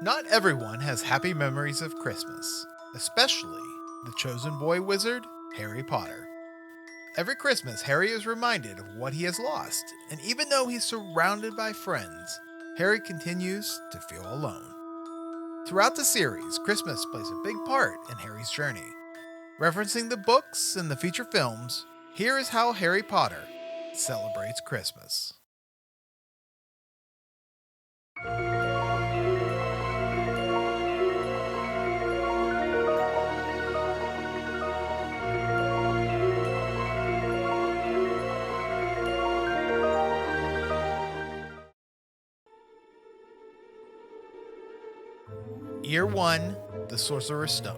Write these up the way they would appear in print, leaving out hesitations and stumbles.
Not everyone has happy memories of Christmas, especially the chosen boy wizard, Harry Potter. Every Christmas, Harry is reminded of what he has lost, and even though he's surrounded by friends, Harry continues to feel alone. Throughout the series, Christmas plays a big part in Harry's journey. Referencing the books and the feature films, here is how Harry Potter celebrates Christmas. Year 1, The Sorcerer's Stone.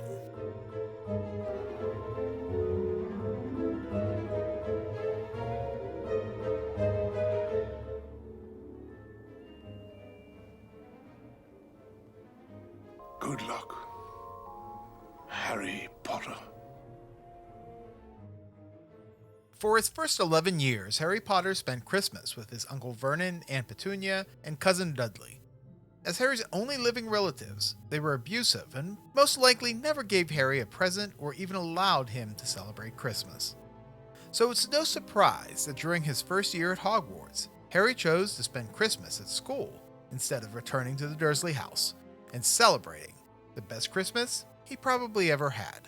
Good luck, Harry Potter. For his first 11 years, Harry Potter spent Christmas with his Uncle Vernon, Aunt Petunia, and Cousin Dudley. As Harry's only living relatives, they were abusive and most likely never gave Harry a present or even allowed him to celebrate Christmas. So it's no surprise that during his first year at Hogwarts, Harry chose to spend Christmas at school instead of returning to the Dursley house and celebrating the best Christmas he probably ever had.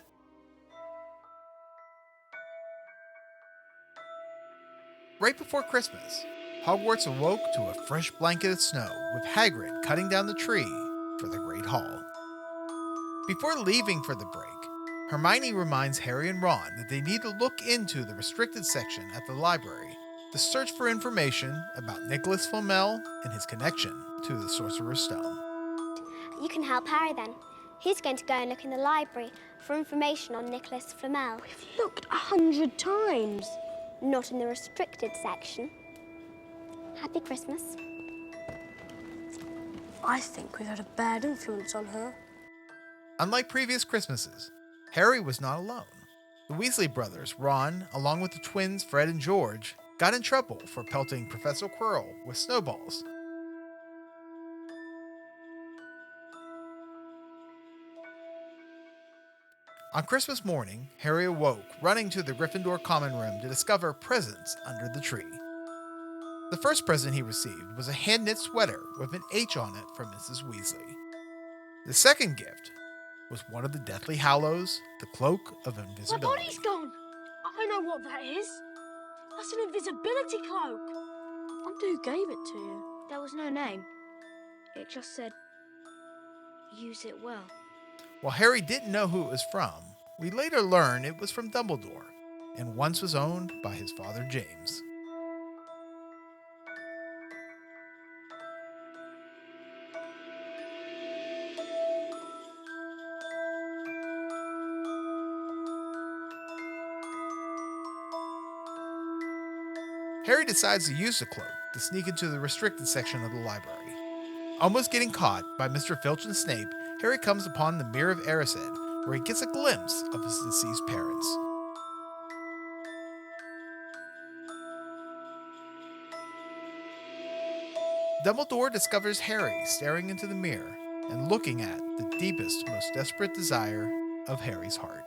Right before Christmas, Hogwarts awoke to a fresh blanket of snow, with Hagrid cutting down the tree for the Great Hall. Before leaving for the break, Hermione reminds Harry and Ron that they need to look into the restricted section at the library to search for information about Nicholas Flamel and his connection to the Sorcerer's Stone. You can help Harry then. He's going to go and look in the library for information on Nicholas Flamel. We've looked 100 times. Not in the restricted section. Happy Christmas. I think we've had a bad influence on her. Unlike previous Christmases, Harry was not alone. The Weasley brothers, Ron, along with the twins Fred and George, got in trouble for pelting Professor Quirrell with snowballs. On Christmas morning, Harry awoke, running to the Gryffindor common room to discover presents under the tree. The first present he received was a hand-knit sweater with an H on it from Mrs. Weasley. The second gift was one of the Deathly Hallows, the Cloak of My Invisibility. body's gone. I know what that is. That's an invisibility cloak. And who gave it to you? There was no name. It just said, use it well. While Harry didn't know who it was from, we later learn it was from Dumbledore, and once was owned by his father James. Harry decides to use the cloak to sneak into the restricted section of the library. Almost getting caught by Mr. Filch and Snape, Harry comes upon the Mirror of Erised, where he gets a glimpse of his deceased parents. Dumbledore discovers Harry staring into the mirror and looking at the deepest, most desperate desire of Harry's heart.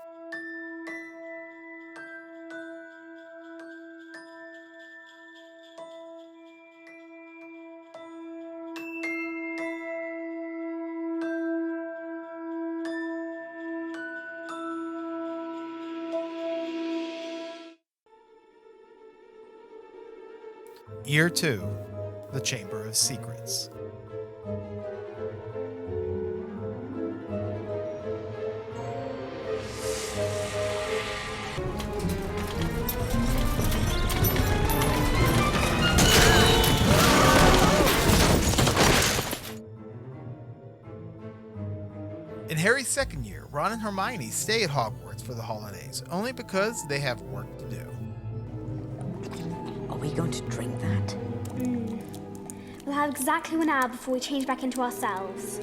Year 2, The Chamber of Secrets. In Harry's second year, Ron and Hermione stay at Hogwarts for the holidays, only because they have work to do. Are we going to drink that? We'll have exactly 1 hour before we change back into ourselves.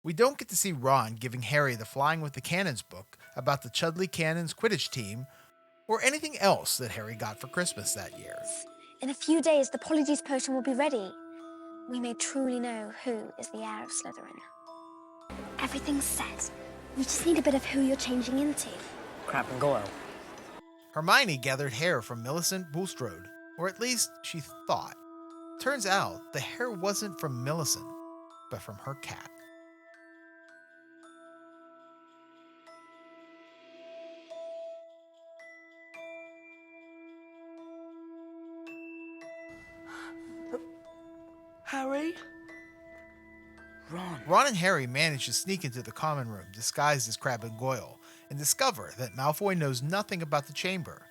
We don't get to see Ron giving Harry the Flying with the Cannons book about the Chudley Cannons Quidditch team, or anything else that Harry got for Christmas that year. In a few days, the Polyjuice potion will be ready. We may truly know who is the heir of Slytherin. Everything's set. We just need a bit of who you're changing into. Crab and Goyle. Hermione gathered hair from Millicent Bulstrode, or at least she thought. Turns out the hair wasn't from Millicent, but from her cat. Harry? Ron. Ron and Harry manage to sneak into the common room disguised as Crabbe and Goyle and discover that Malfoy knows nothing about the chamber.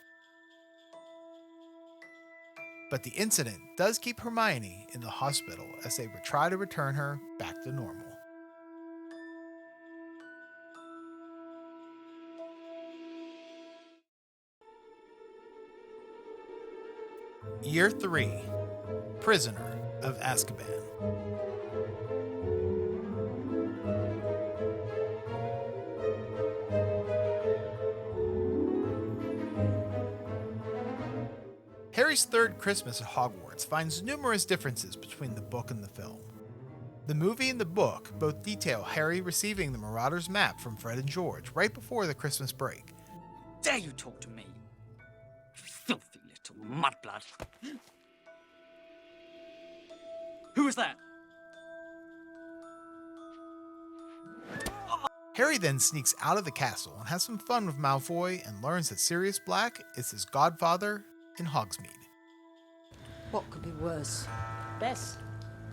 But the incident does keep Hermione in the hospital as they try to return her back to normal. Year 3. Prisoner of Azkaban. Harry's third Christmas at Hogwarts finds numerous differences between the book and the film. The movie and the book both detail Harry receiving the Marauder's map from Fred and George right before the Christmas break. Dare you talk to me? Filthy little mudblood. Who was that? Harry then sneaks out of the castle and has some fun with Malfoy and learns that Sirius Black is his godfather in Hogsmeade. What could be worse? Bess,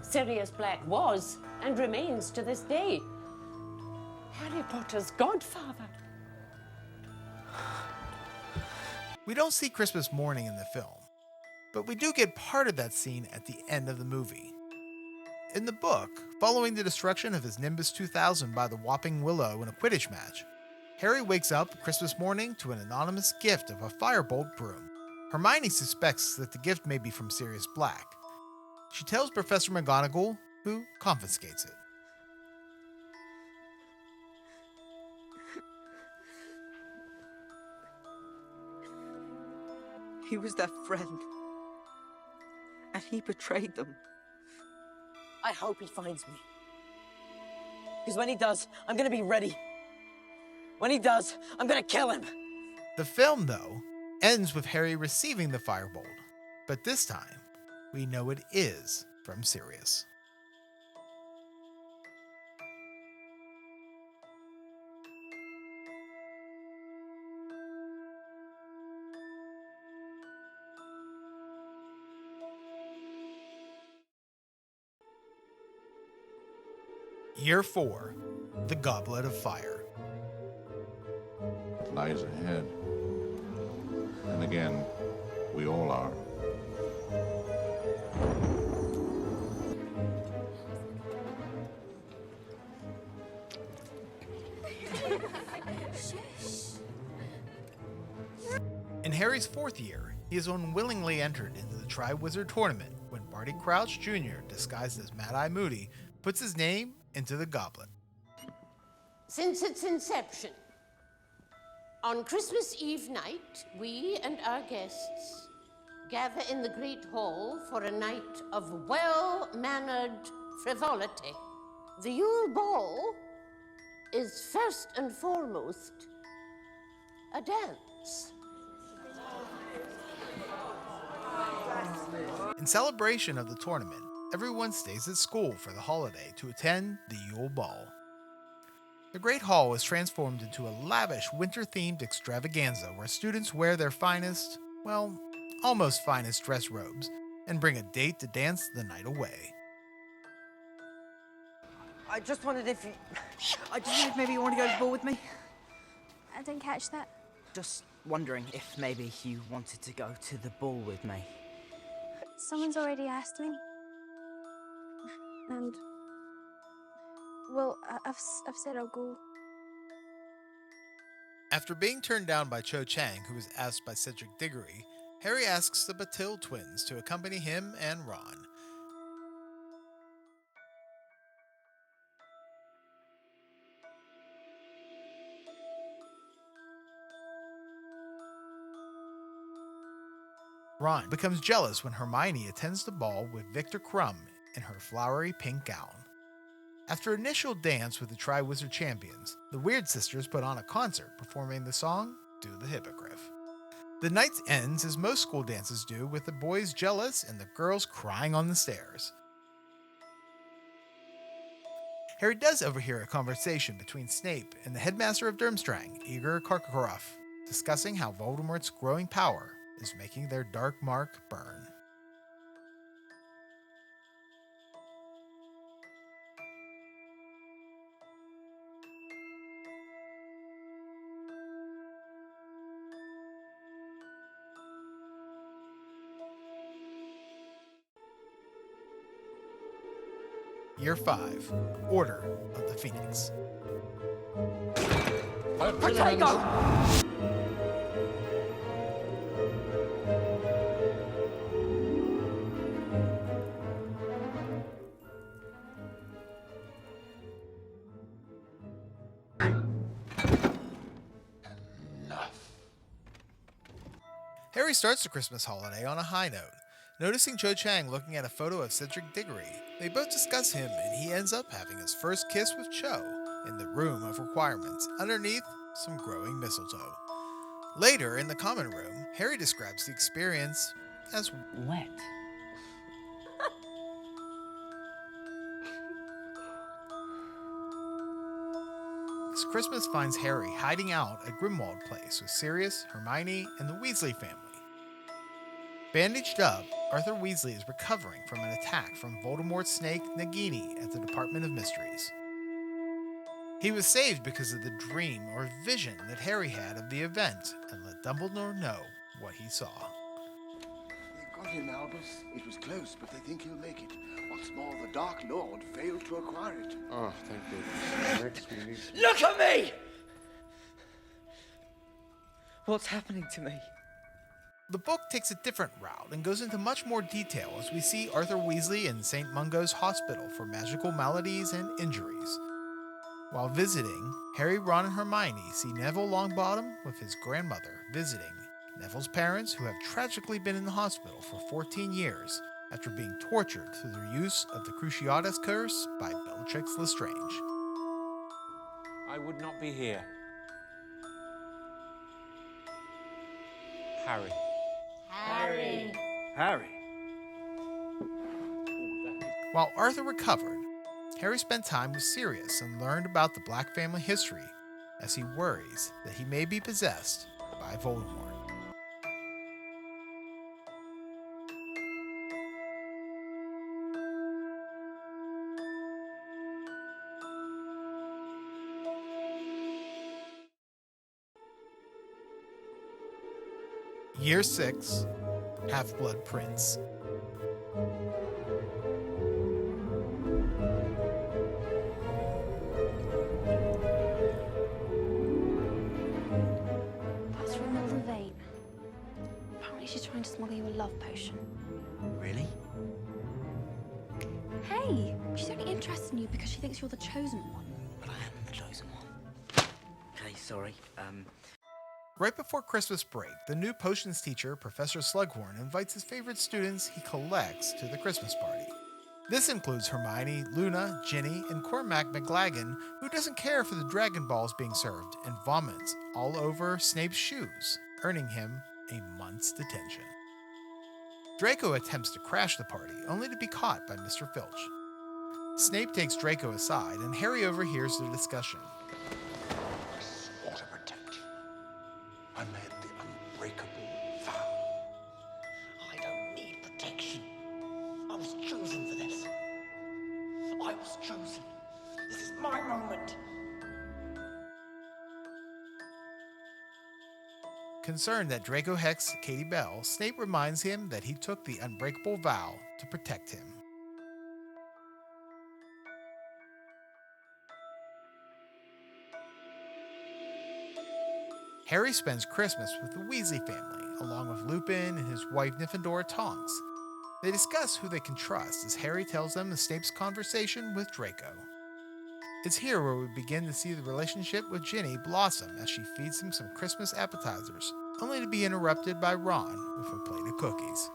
Sirius Black was and remains to this day Harry Potter's godfather. We don't see Christmas morning in the film, but we do get part of that scene at the end of the movie. In the book, following the destruction of his Nimbus 2000 by the Whopping Willow in a Quidditch match, Harry wakes up Christmas morning to an anonymous gift of a firebolt broom. Hermione suspects that the gift may be from Sirius Black. She tells Professor McGonagall, who confiscates it. He was their friend. And he betrayed them. I hope he finds me. Because when he does, I'm gonna be ready. When he does, I'm gonna kill him. The film, though, ends with Harry receiving the firebolt, but this time, we know it is from Sirius. Year 4. The Goblet of Fire. Lies ahead. And again, we all are. In Harry's 4th year, he is unwillingly entered into the Triwizard Tournament when Barty Crouch Jr., disguised as Mad-Eye Moody, puts his name into the goblet. Since its inception, on Christmas Eve night, we and our guests gather in the Great Hall for a night of well-mannered frivolity. The Yule Ball is first and foremost a dance. In celebration of the tournament, everyone stays at school for the holiday to attend the Yule Ball. The Great Hall is transformed into a lavish winter-themed extravaganza where students wear their finest, well, almost finest dress robes and bring a date to dance the night away. I just wondered if maybe you want to go to the ball with me? I didn't catch that. Just wondering if maybe you wanted to go to the ball with me. Someone's already asked me. And, well, I've said I'll go. After being turned down by Cho Chang, who was asked by Cedric Diggory, Harry asks the Batil twins to accompany him and Ron. Ron becomes jealous when Hermione attends the ball with Victor Crumb in her flowery pink gown. After an initial dance with the Tri-Wizard champions, the Weird Sisters put on a concert performing the song Do the Hippogriff. The night ends as most school dances do, with the boys jealous and the girls crying on the stairs. Harry does overhear a conversation between Snape and the headmaster of Durmstrang, Igor Karkaroff, discussing how Voldemort's growing power is making their dark mark burn. Year 5, Order of the Phoenix. Harry starts the Christmas holiday on a high note, noticing Cho Chang looking at a photo of Cedric Diggory. They both discuss him, and he ends up having his first kiss with Cho in the Room of Requirements, underneath some growing mistletoe. Later, in the common room, Harry describes the experience as Wet. as Christmas finds Harry hiding out at Grimmauld Place with Sirius, Hermione, and the Weasley family. Bandaged up, Arthur Weasley is recovering from an attack from Voldemort's snake Nagini at the Department of Mysteries. He was saved because of the dream or vision that Harry had of the event, and let Dumbledore know what he saw. They've got him, Albus. It was close, but they think he'll make it. What's more, the Dark Lord failed to acquire it. Oh, thank goodness. Next we need... Look at me! What's happening to me? The book takes a different route and goes into much more detail as we see Arthur Weasley in St. Mungo's Hospital for Magical Maladies and Injuries. While visiting, Harry, Ron, and Hermione see Neville Longbottom with his grandmother visiting Neville's parents, who have tragically been in the hospital for 14 years after being tortured through their use of the Cruciatus Curse by Bellatrix Lestrange. I would not be here. Harry. Harry. While Arthur recovered, Harry spent time with Sirius and learned about the Black family history as he worries that he may be possessed by Voldemort. Year 6, Half-Blood Prince. That's from Milton Vane. Apparently she's trying to smuggle you a love potion. Really? Hey, she's only interested in you because she thinks you're the chosen one. But I am the chosen one. Okay, sorry. Right before Christmas break, the new potions teacher, Professor Slughorn, invites his favorite students he collects to the Christmas party. This includes Hermione, Luna, Ginny, and Cormac McLagan, who doesn't care for the Dragon Balls being served and vomits all over Snape's shoes, earning him a month's detention. Draco attempts to crash the party, only to be caught by Mr. Filch. Snape takes Draco aside, and Harry overhears their discussion. I swore to protect you. I made the unbreakable vow. I don't need protection. I was chosen for this. I was chosen. This is my moment. Concerned that Draco hexed Katie Bell, Snape reminds him that he took the unbreakable vow to protect him. Harry spends Christmas with the Weasley family, along with Lupin and his wife Nymphadora Tonks. They discuss who they can trust as Harry tells them of Snape's conversation with Draco. It's here where we begin to see the relationship with Ginny blossom as she feeds him some Christmas appetizers, only to be interrupted by Ron with a plate of cookies.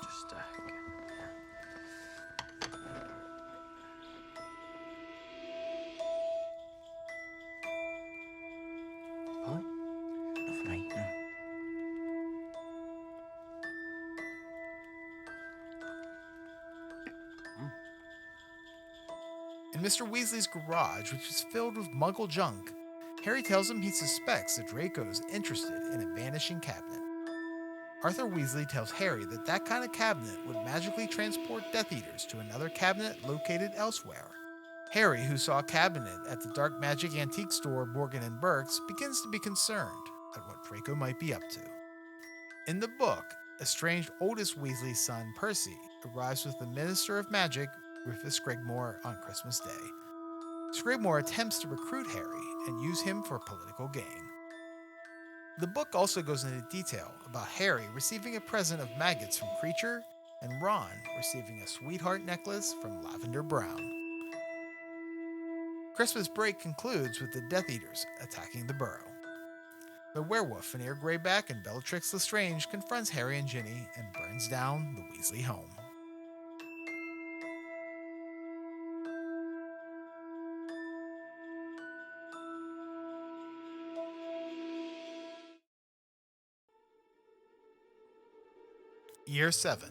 In Mr. Weasley's garage, which is filled with Muggle junk, Harry tells him he suspects that Draco is interested in a vanishing cabinet. Arthur Weasley tells Harry that that kind of cabinet would magically transport Death Eaters to another cabinet located elsewhere. Harry, who saw a cabinet at the dark magic antique store Morgan and Burke's, begins to be concerned at what Draco might be up to. In the book, estranged oldest Weasley's son, Percy, arrives with the Minister of Magic, Rufus Scrigmore, on Christmas Day. Scrigmore attempts to recruit Harry and use him for political gain. The book also goes into detail about Harry receiving a present of maggots from Creature and Ron receiving a sweetheart necklace from Lavender Brown. Christmas break concludes with the Death Eaters attacking the burrow. The werewolf, Fenrir Greyback, and Bellatrix Lestrange confronts Harry and Ginny and burns down the Weasley home. Year 7.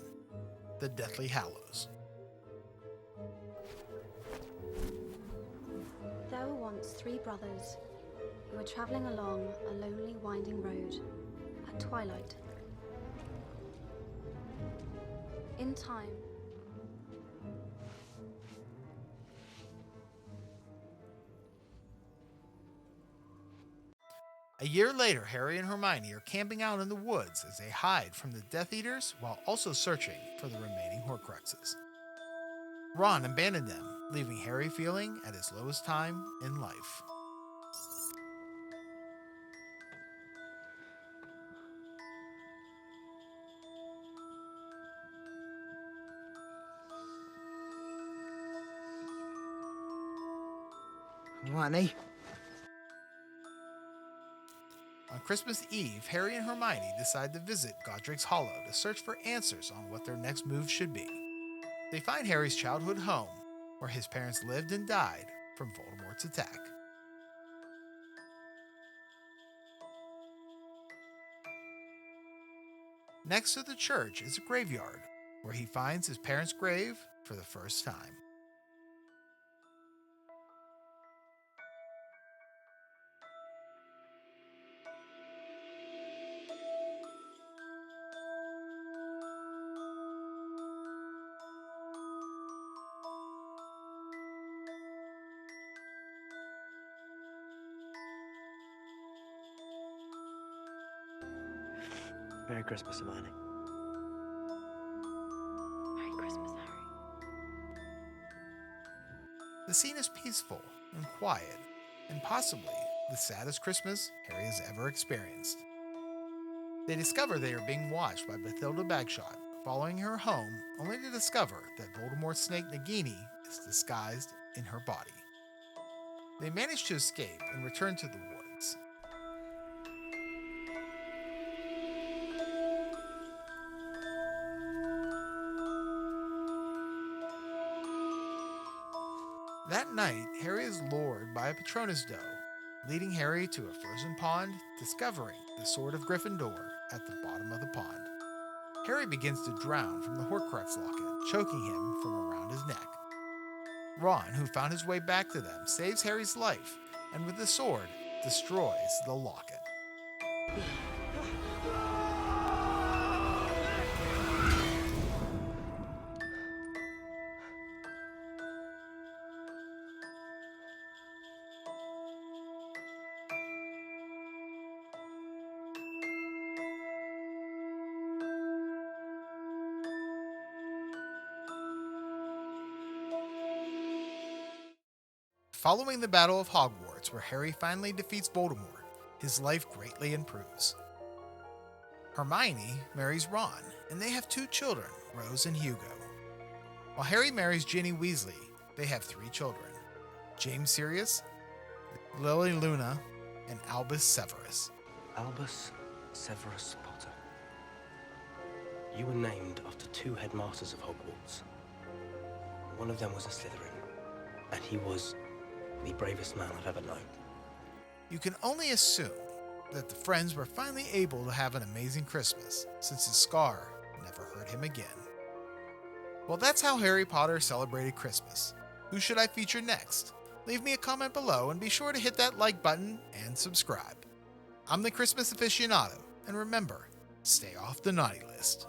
The Deathly Hallows. There were once 3 brothers who were traveling along a lonely, winding road at twilight. In time, A year later, Harry and Hermione are camping out in the woods as they hide from the Death Eaters while also searching for the remaining Horcruxes. Ron abandoned them, leaving Harry feeling at his lowest time in life. Hermione? On Christmas Eve, Harry and Hermione decide to visit Godric's Hollow to search for answers on what their next move should be. They find Harry's childhood home, where his parents lived and died from Voldemort's attack. Next to the church is a graveyard, where he finds his parents' grave for the first time. Merry Christmas, Hermione. Merry Christmas, Harry. The scene is peaceful and quiet, and possibly the saddest Christmas Harry has ever experienced. They discover they are being watched by Bathilda Bagshot, following her home, only to discover that Voldemort's snake Nagini is disguised in her body. They manage to escape and return to the woods. That night, Harry is lured by a Patronus doe, leading Harry to a frozen pond, discovering the Sword of Gryffindor at the bottom of the pond. Harry begins to drown from the Horcrux locket, choking him from around his neck. Ron, who found his way back to them, saves Harry's life, and with the sword, destroys the locket. Following the Battle of Hogwarts, where Harry finally defeats Voldemort, his life greatly improves. Hermione marries Ron, and they have 2 children, Rose and Hugo. While Harry marries Ginny Weasley, they have 3 children, James Sirius, Lily Luna, and Albus Severus. Albus Severus Potter. You were named after 2 headmasters of Hogwarts. One of them was a Slytherin, and he was the bravest man I've ever known. You can only assume that the friends were finally able to have an amazing Christmas, since his scar never hurt him again. Well, that's how Harry Potter celebrated Christmas. Who should I feature next? Leave me a comment below and be sure to hit that like button and subscribe. I'm the Christmas Aficionado, and remember, stay off the naughty list.